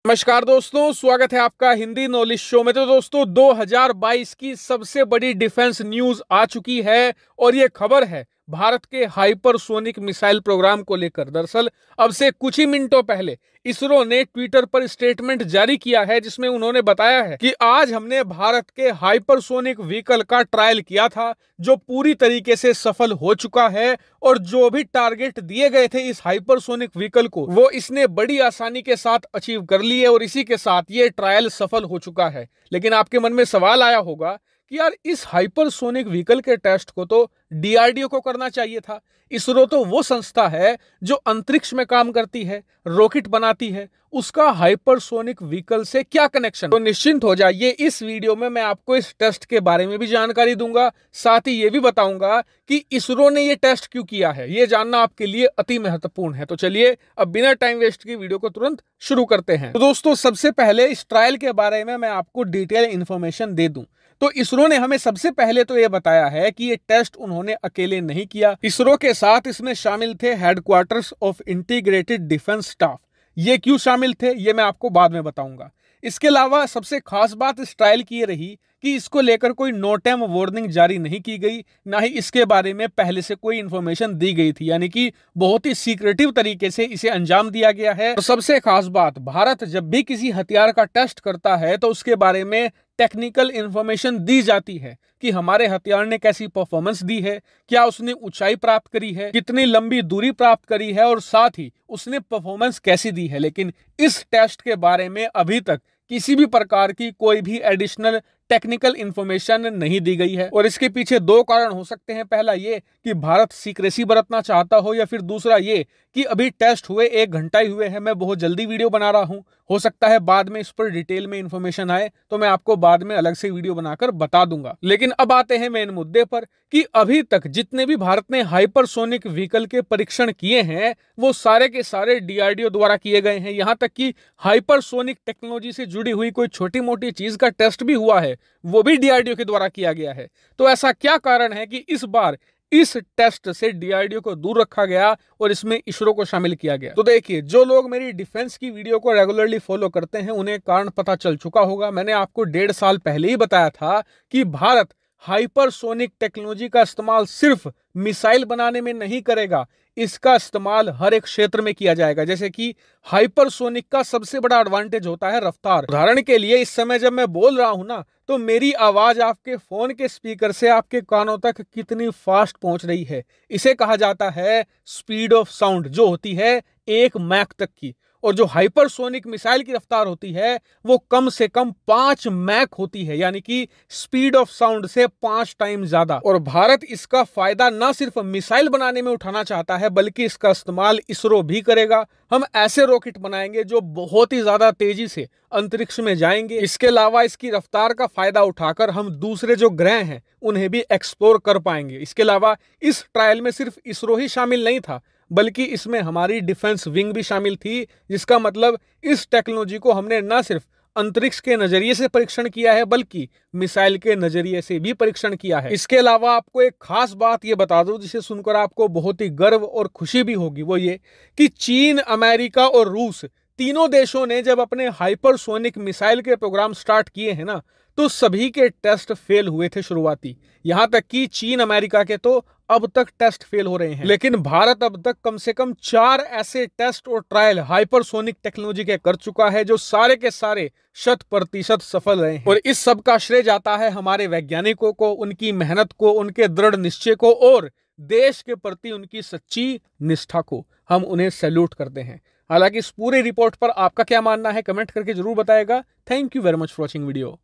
नमस्कार दोस्तों, स्वागत है आपका हिंदी नॉलेज शो में। तो दोस्तों 2022 की सबसे बड़ी डिफेंस न्यूज आ चुकी है और ये खबर है भारत के हाइपरसोनिक मिसाइल प्रोग्राम को लेकर। दरअसल अब से कुछ ही मिनटों पहले इसरो ने ट्विटर पर स्टेटमेंट जारी किया है जिसमें उन्होंने बताया है कि आज हमने भारत के हाइपरसोनिक व्हीकल का ट्रायल किया था जो पूरी तरीके से सफल हो चुका है और जो भी टारगेट दिए गए थे इस हाइपरसोनिक व्हीकल को वो इसने बड़ी आसानी के साथ अचीव कर लिए और इसी के साथ ये ट्रायल सफल हो चुका है। लेकिन आपके मन में सवाल आया होगा कि यार इस हाइपरसोनिक व्हीकल के टेस्ट को तो डीआरडीओ को करना चाहिए था। इसरो तो वो संस्था है जो अंतरिक्ष में काम करती है, रॉकेट बनाती है, उसका हाइपरसोनिक व्हीकल से क्या कनेक्शन। तो निश्चिंत हो जाइए, इस वीडियो में मैं आपको इस टेस्ट के बारे में भी जानकारी दूंगा, साथ ही ये भी बताऊंगा कि इसरो ने ये टेस्ट क्यों किया है। ये जानना आपके लिए अति महत्वपूर्ण है। तो चलिए अब बिना टाइम वेस्ट की वीडियो को तुरंत शुरू करते हैं। तो दोस्तों सबसे पहले इस ट्रायल के बारे में मैं आपको डिटेल इंफॉर्मेशन दे दूं तो इसरो ने हमें सबसे पहले तो यह बताया है कि ये टेस्ट उन्होंने अकेले नहीं किया। इसरो के साथ इसमें शामिल थे headquarters of integrated defence staff. ये क्यों शामिल थे ये मैं आपको बाद में बताऊंगा। इसके अलावा सबसे खास बात इस ट्रायल की रही कि इसको लेकर कोई नो टाइम वार्निंग जारी नहीं की गई, ना ही इसके बारे में पहले से कोई इन्फॉर्मेशन दी गई थी, यानी कि बहुत ही सीक्रेटिव तरीके से इसे अंजाम दिया गया है। तो सबसे खास बात, भारत जब भी किसी हथियार का टेस्ट करता है तो उसके बारे में टेक्निकल इंफॉर्मेशन दी जाती है कि हमारे हथियार ने कैसी परफॉर्मेंस दी है, क्या उसने ऊंचाई प्राप्त करी है, कितनी लंबी दूरी प्राप्त करी है और साथ ही उसने परफॉर्मेंस कैसी दी है। लेकिन इस टेस्ट के बारे में अभी तक किसी भी प्रकार की कोई भी एडिशनल टेक्निकल इंफॉर्मेशन नहीं दी गई है और इसके पीछे दो कारण हो सकते हैं। पहला ये कि भारत सीक्रेसी बरतना चाहता हो या फिर दूसरा ये कि अभी टेस्ट हुए 1 घंटा ही हुए हैं, मैं बहुत जल्दी वीडियो बना रहा हूं, हो सकता है बाद में इस पर डिटेल में इंफॉर्मेशन आए तो मैं आपको बाद में अलग से वीडियो बनाकर बता दूंगा। लेकिन अब आते हैं मेन मुद्दे पर कि अभी तक जितने भी भारत ने हाइपरसोनिक व्हीकल के परीक्षण किए हैं वो सारे के सारे डीआरडीओ द्वारा किए गए हैं। यहां तक कि हाइपरसोनिक टेक्नोलॉजी से जुड़ी हुई कोई छोटी मोटी चीज का टेस्ट भी हुआ है वो भी डीआरडीओ के द्वारा किया गया है। तो ऐसा क्या कारण है कि इस बार इस टेस्ट से डीआरडीओ को दूर रखा गया और इसमें इसरो को शामिल किया गया। तो देखिए, जो लोग मेरी डिफेंस की वीडियो को रेगुलरली फॉलो करते हैं उन्हें कारण पता चल चुका होगा। मैंने आपको 1.5 साल पहले ही बताया था कि भारत हाइपरसोनिक टेक्नोलॉजी का इस्तेमाल सिर्फ मिसाइल बनाने में नहीं करेगा, इसका इस्तेमाल हर एक क्षेत्र में किया जाएगा। जैसे कि हाइपरसोनिक का सबसे बड़ा एडवांटेज होता है रफ्तार। उदाहरण के लिए इस समय जब मैं बोल रहा हूं ना तो मेरी आवाज आपके फोन के स्पीकर से आपके कानों तक कितनी फास्ट पहुंच रही है, इसे कहा जाता है स्पीड ऑफ साउंड, जो होती है 1 मैक तक की। और जो हाइपरसोनिक मिसाइल की रफ्तार होती है वो कम से कम 5 मैक होती है, यानी कि स्पीड ऑफ साउंड से 5 टाइम ज्यादा। और भारत इसका फायदा ना सिर्फ मिसाइल बनाने में उठाना चाहता है बल्कि इसका इस्तेमाल इसरो भी करेगा। हम ऐसे रॉकेट बनाएंगे जो बहुत ही ज्यादा तेजी से अंतरिक्ष में जाएंगे। इसके अलावा इसकी रफ्तार का फायदा उठाकर हम दूसरे जो ग्रह हैं उन्हें भी एक्सप्लोर कर पाएंगे। इसके अलावा इस ट्रायल में सिर्फ इसरो ही शामिल नहीं था बल्कि इसमें हमारी डिफेंस विंग भी शामिल थी, जिसका मतलब इस टेक्नोलॉजी को हमने न सिर्फ अंतरिक्ष के नजरिए से परीक्षण किया है बल्कि मिसाइल के नजरिए से भी परीक्षण किया है। इसके अलावा आपको एक खास बात ये बता दूं जिसे सुनकर आपको बहुत ही गर्व और खुशी भी होगी, वो ये कि चीन, अमेरिका और रूस तीनों देशों ने जब अपने हाइपरसोनिक मिसाइल के प्रोग्राम स्टार्ट किए हैं ना तो सभी के टेस्ट फेल हुए थे शुरुआती। यहां तक कि चीन, अमेरिका के तो अब तक टेस्ट फेल हो रहे हैं, लेकिन भारत अब तक कम से कम 4 ऐसे टेस्ट और ट्रायल हाइपरसोनिक टेक्नोलॉजी के कर चुका है जो सारे के सारे 100% सफल रहे हैं। और इस सब का श्रेय जाता है हमारे वैज्ञानिकों को, उनकी मेहनत को, उनके दृढ़ निश्चय को और देश के प्रति उनकी सच्ची निष्ठा को। हम उन्हें सैल्यूट करते हैं। हालांकि इस पूरे रिपोर्ट पर आपका क्या मानना है कमेंट करके जरूर बताएगा। Thank you very much for watching video.